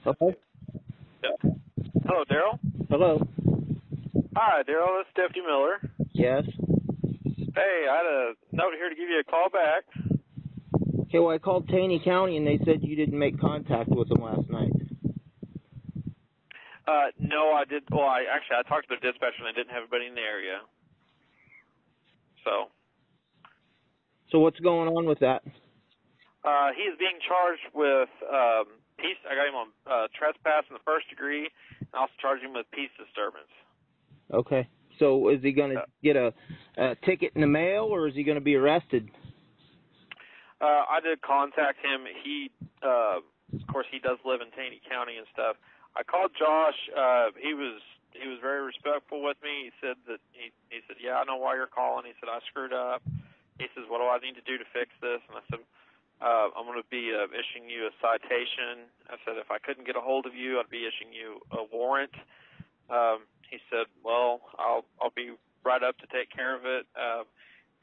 Hello? Yeah. Hello, Daryl. Hello? Hi, Daryl. This is Deputy Miller. Yes? Hey, I had a note here to give you a call back. Okay, well, I called Taney County, and they said you didn't make contact with them last night. No, I did. Well, I talked to the dispatcher, and I didn't have anybody in the area. So what's going on with that? He is being charged with peace. I got him on trespass in the first degree, and also charged him with peace disturbance. Okay. So is he going to get a ticket in the mail, or is he going to be arrested? I did contact him. He, of course, he does live in Taney County and stuff. I called Josh. He was very respectful with me. He said that he said, yeah, I know why you're calling. He said, I screwed up. He says, what do I need to do to fix this? And I said, I'm going to be issuing you a citation. I said, if I couldn't get a hold of you, I'd be issuing you a warrant. He said, well, I'll be right up to take care of it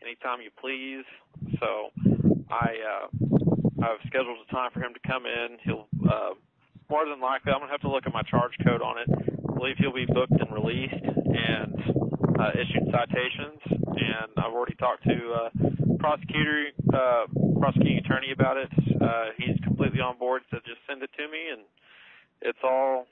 anytime you please. So I've scheduled a time for him to come in. He'll more than likely, I'm going to have to look at my charge code on it. I believe he'll be booked and released and issued citations. And I've already talked to prosecuting attorney about it. He's completely on board. Said just send it to me, and it's all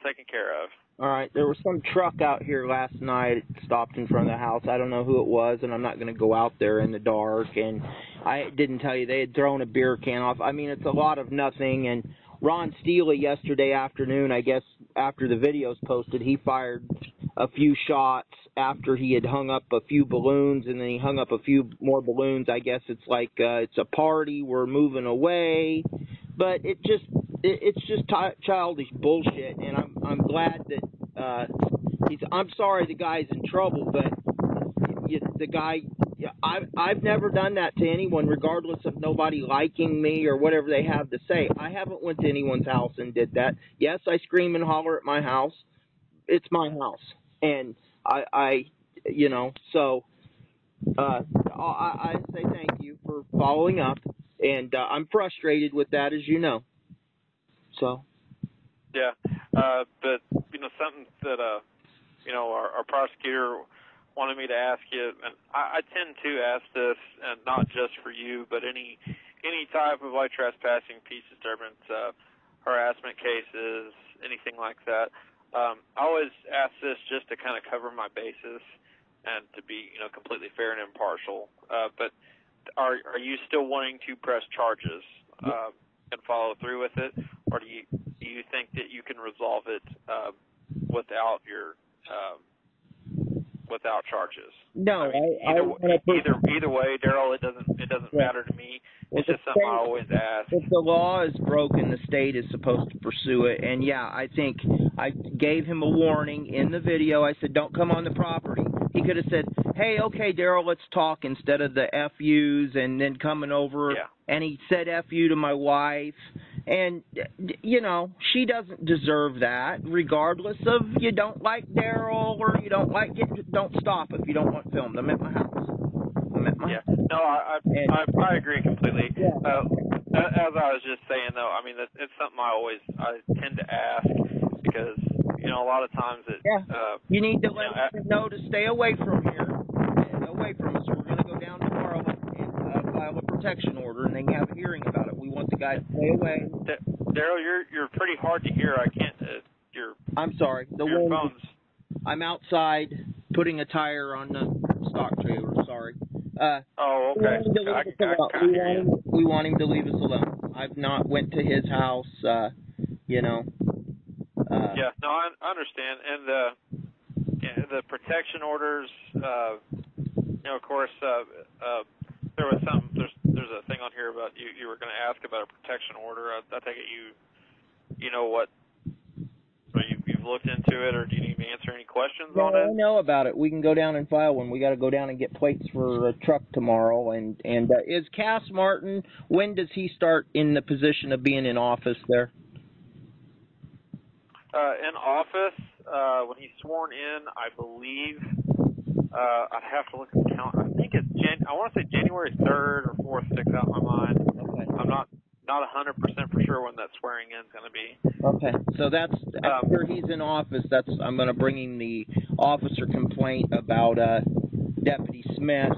taken care of. All right. There was some truck out here last night. It stopped in front of the house. I don't know who it was, and I'm not going to go out there in the dark. And I didn't tell you they had thrown a beer can off. I mean, it's a lot of nothing. And Ron Steele yesterday afternoon, I guess after the video's posted, he fired a few shots after he had hung up a few balloons, and then he hung up a few more balloons. I guess it's like it's a party, we're moving away. But it's just childish bullshit, and I'm glad that I'm sorry the guy's in trouble, but the guy, I've never done that to anyone, regardless of nobody liking me or whatever they have to say. I haven't went to anyone's house and did that. Yes, I scream and holler at my house. It's my house, and I say thank you for following up, and I'm frustrated with that, as you know. So. Yeah, but something that our prosecutor wanted me to ask you, and I tend to ask this, and not just for you, but any type of like trespassing, peace disturbance, harassment cases, anything like that. I always ask this just to kind of cover my bases and to be completely fair and impartial. But are you still wanting to press charges and follow through with it, or do you think that you can resolve it without without charges? No, I mean, either way, Daryl, it doesn't matter to me. It's just something I always ask. If the law is broken, the state is supposed to pursue it. And yeah, I think I gave him a warning in the video. I said, don't come on the property. He could have said, hey, okay, Daryl, let's talk, instead of the FUs and then coming over. Yeah. And he said FU to my wife. And, she doesn't deserve that, regardless of you don't like Daryl or you don't like it. Don't stop if you don't want filmed. I'm at my house. Yeah. No, I agree completely. Yeah. As I was just saying, though, I mean, it's something I tend to ask because, a lot of times you need to let them know to stay away from here, away from us. We're going to go down tomorrow and file a protection order, and they can have a hearing about it. We want the guy to stay away. Daryl, you're pretty hard to hear. I can't. I'm sorry. Your phone's. I'm outside putting a tire on the stock trailer. Sorry. Oh, okay. We want him to leave us alone. I've not went to his house. Yeah, no, I understand, and the protection orders. Of course, there was some. There's a thing on here about you were going to ask about a protection order. I take it you know what. So you've looked into it, or do you need me to answer any questions on it? I know about it. We can go down and file one. We got to go down and get plates for a truck tomorrow. And is Cass Martin? When does he start in the position of being in office there? In office, when he's sworn in, I believe. I'd have to look at the calendar. I think it's I want to say January 3rd or 4th sticks out in my mind. Okay. I'm not not 100% for sure when that swearing in is going to be. Okay, so that's after he's in office. I'm going to bring him the officer complaint about Deputy Smith,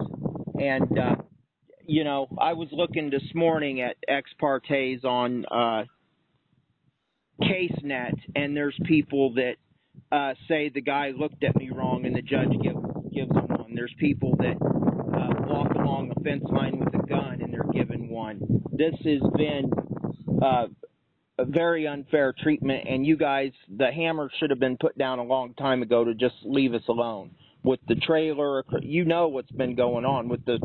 and I was looking this morning at ex partes on CaseNet, and there's people that say the guy looked at me wrong, and the judge gives him one. There's people that walk along the fence line with a gun, and they're given one. This has been a very unfair treatment, and you guys, the hammer should have been put down a long time ago to just leave us alone. With the trailer, what's been going on with the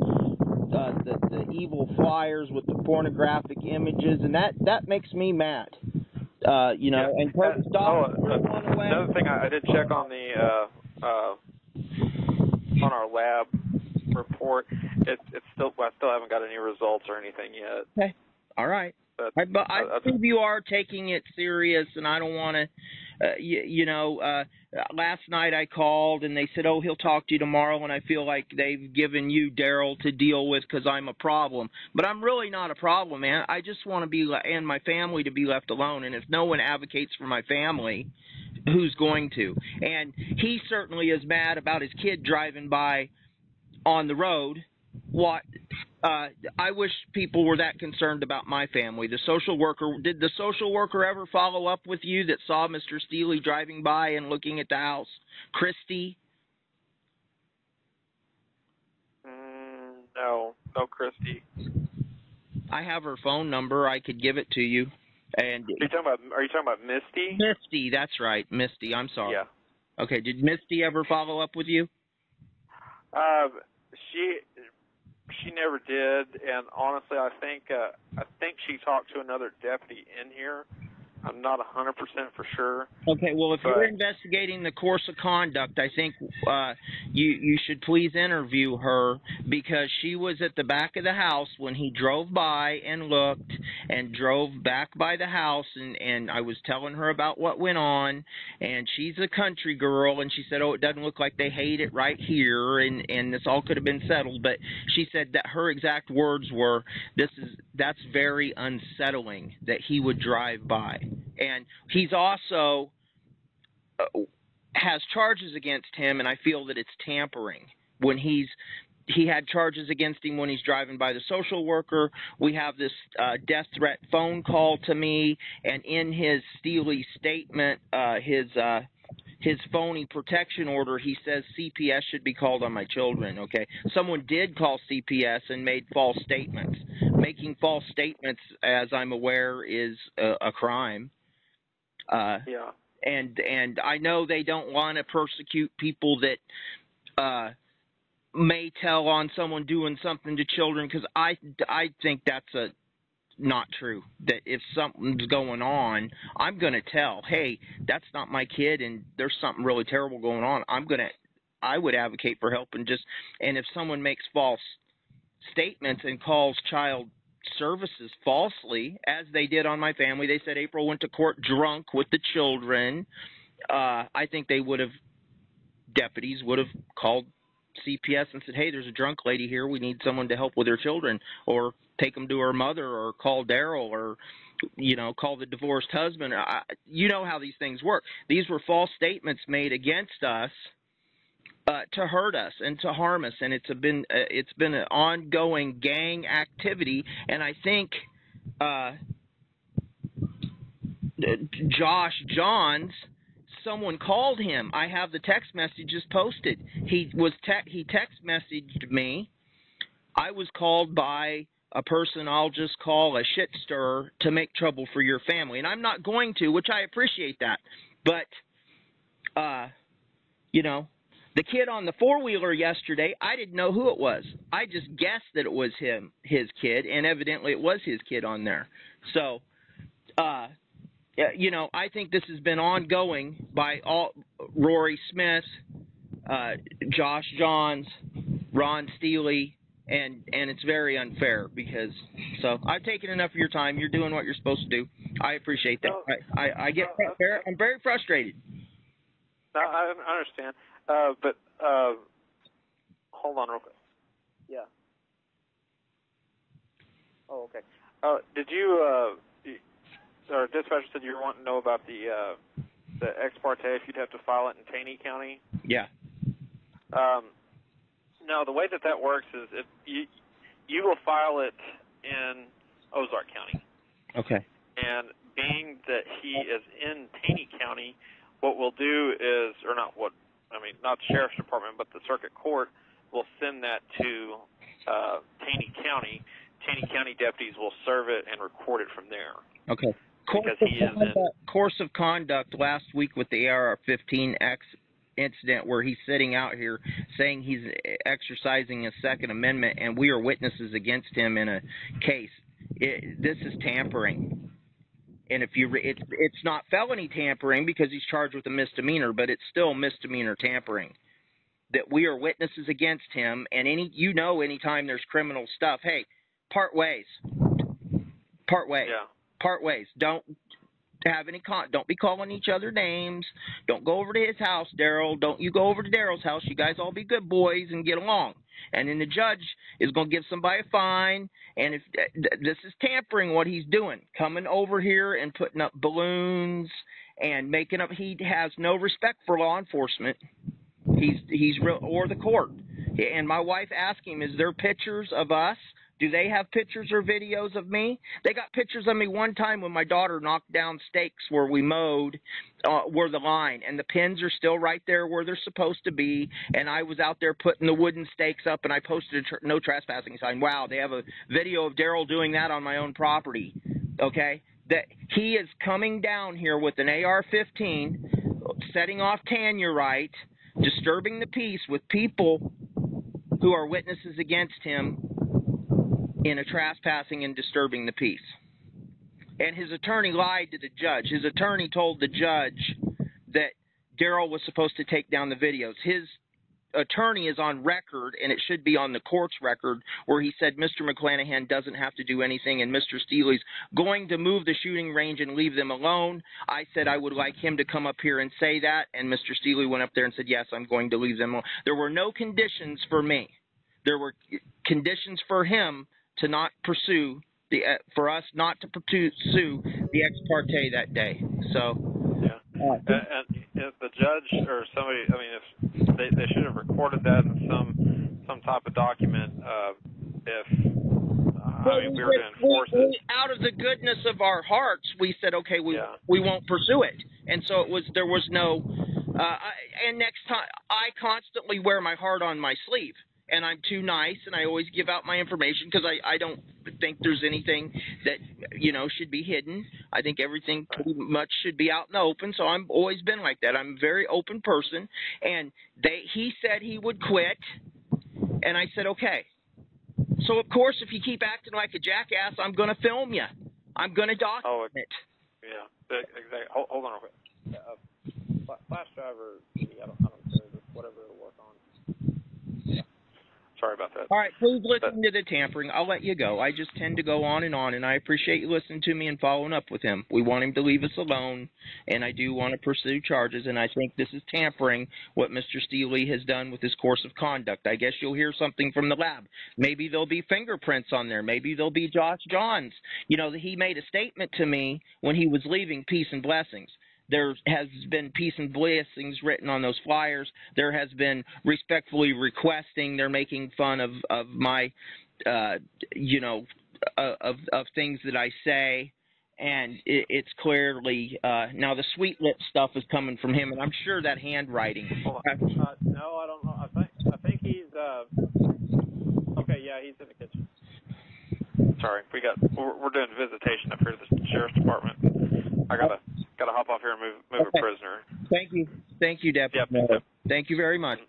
evil flyers, with the pornographic images, and that makes me mad. And Curtis Dawson went away. Another thing, I did check on on our lab report. I still haven't got any results or anything yet. Okay, all right. But I think you are taking it serious, and I don't want to. Last night I called, and they said, "Oh, he'll talk to you tomorrow," and I feel like they've given you, Daryl, to deal with because I'm a problem. But I'm really not a problem, man. I just want to be and my family to be left alone. And if no one advocates for my family, who's going to? And he certainly is mad about his kid driving by on the road. What? I wish people were that concerned about my family. Did the social worker ever follow up with you that saw Mr. Steele driving by and looking at the house? Christy? No, Christy. I have her phone number. I could give it to you. And Are you talking about Misty? Misty, that's right, Misty. I'm sorry. Yeah. Okay. Did Misty ever follow up with you? She never did, and honestly, I think she talked to another deputy in here. I'm not 100% for sure. Okay, well, if you're investigating the course of conduct, I think you should please interview her, because she was at the back of the house when he drove by and looked and drove back by the house, and I was telling her about what went on, and she's a country girl, and she said, oh, it doesn't look like they hate it right here, and this all could have been settled, but she said that her exact words were, that's very unsettling that he would drive by. And he's also has charges against him, and I feel that it's tampering. When he had charges against him when he's driving by the social worker. We have this death threat phone call to me, and in his Steely statement, his phony protection order, he says CPS should be called on my children, okay? Someone did call CPS and made false statements. Making false statements, as I'm aware, is a crime. Yeah. And I know they don't want to persecute people that may tell on someone doing something to children, because I think that's not true. That if something's going on, I'm going to tell, hey, that's not my kid, and there's something really terrible going on. I would advocate for help, and if someone makes false statements and calls child services falsely, as they did on my family, they said April went to court drunk with the children. I think deputies would have called CPS and said, hey, there's a drunk lady here. We need someone to help with her children, or take them to her mother, or call Daryl, or, call the divorced husband. You know how these things work. These were false statements made against us to hurt us and to harm us, and it's been an ongoing gang activity. And I think Josh Johns, someone called him. I have the text messages posted. He text messaged me. I was called by a person I'll just call a shit stirrer to make trouble for your family, and I'm not going to, which I appreciate that. But the kid on the four-wheeler yesterday, I didn't know who it was. I just guessed that it was his kid, and evidently it was his kid on there. So, I think this has been ongoing by Rory Smith, Josh Johns, Ron Steely, and it's very unfair because. So I've taken enough of your time. You're doing what you're supposed to do. I appreciate that. I'm very frustrated. No, I understand. But hold on real quick. Yeah. Oh, okay. Did you, or dispatcher said you were wanting to know about the ex parte, if you'd have to file it in Taney County? Yeah. No, the way that works is if you will file it in Ozark County. Okay. And being that he is in Taney County, what we'll do is, or not what, I mean, not the Sheriff's Department, but the Circuit Court will send that to Taney County. Taney County deputies will serve it and record it from there. Okay. Course of conduct last week with the AR-15X incident where he's sitting out here saying he's exercising his Second Amendment and we are witnesses against him in a case. This is tampering. And if it's not felony tampering because he's charged with a misdemeanor, but it's still misdemeanor tampering. That we are witnesses against him, and anytime there's criminal stuff, hey, part ways. Part ways. Yeah. Part ways. Don't have don't be calling each other names. Don't go over to his house, Daryl. Don't you go over to Daryl's house. You guys all be good boys and get along. And then the judge is going to give somebody a fine. And if this is tampering, what he's doing, coming over here and putting up balloons and making up. He has no respect for law enforcement. He's real, or the court. And my wife asked him, "Is there pictures of us? Do they have pictures or videos of me?" They got pictures of me one time when my daughter knocked down stakes where we mowed, where the line, and the pins are still right there where they're supposed to be. And I was out there putting the wooden stakes up, and I posted a no trespassing sign. Wow, they have a video of Daryl doing that on my own property. Okay, that he is coming down here with an AR-15, setting off Tannurite, disturbing the peace with people who are witnesses against him in a trespassing and disturbing the peace. And his attorney lied to the judge. His attorney told the judge that Daryl was supposed to take down the videos. His attorney is on record, and it should be on the court's record, where he said Mr. McClanahan doesn't have to do anything, and Mr. Steely's going to move the shooting range and leave them alone. I said I would like him to come up here and say that, and Mr. Steely went up there and said, yes, I'm going to leave them alone. There were no conditions for me. There were conditions for him to not pursue for us not to pursue the ex parte that day. So yeah, and if the judge or somebody, I mean, if they should have recorded that in some type of document. We were to enforce it. Out of the goodness of our hearts, we said, okay, we won't pursue it, and so there was no. And next time, I constantly wear my heart on my sleeve. And I'm too nice, and I always give out my information because I don't think there's anything that, should be hidden. I think everything pretty much should be out in the open, so I've always been like that. I'm a very open person, and he said he would quit, and I said, okay. So, of course, if you keep acting like a jackass, I'm going to film you. I'm going to document it. Yeah, exactly. Hold on real quick. Flash driver, I don't care, whatever it'll work on. Sorry about that. All right, please listen to the tampering. I'll let you go. I just tend to go on, and I appreciate you listening to me and following up with him. We want him to leave us alone, and I do want to pursue charges, and I think this is tampering what Mr. Steely has done with his course of conduct. I guess you'll hear something from the lab. Maybe there'll be fingerprints on there. Maybe there'll be Josh Johns. He made a statement to me when he was leaving, peace and blessings. There has been peace and blessings written on those flyers. There has been respectfully requesting. They're making fun of my, of things that I say. And it's clearly, now the sweet lip stuff is coming from him, and I'm sure that handwriting. No, I don't know. I think he's, okay, yeah, he's in the kitchen. Sorry, we're doing visitation up here at the Sheriff's Department. I gotta hop off here and move a prisoner. Thank you, Deputy. Yep. Thank you very much.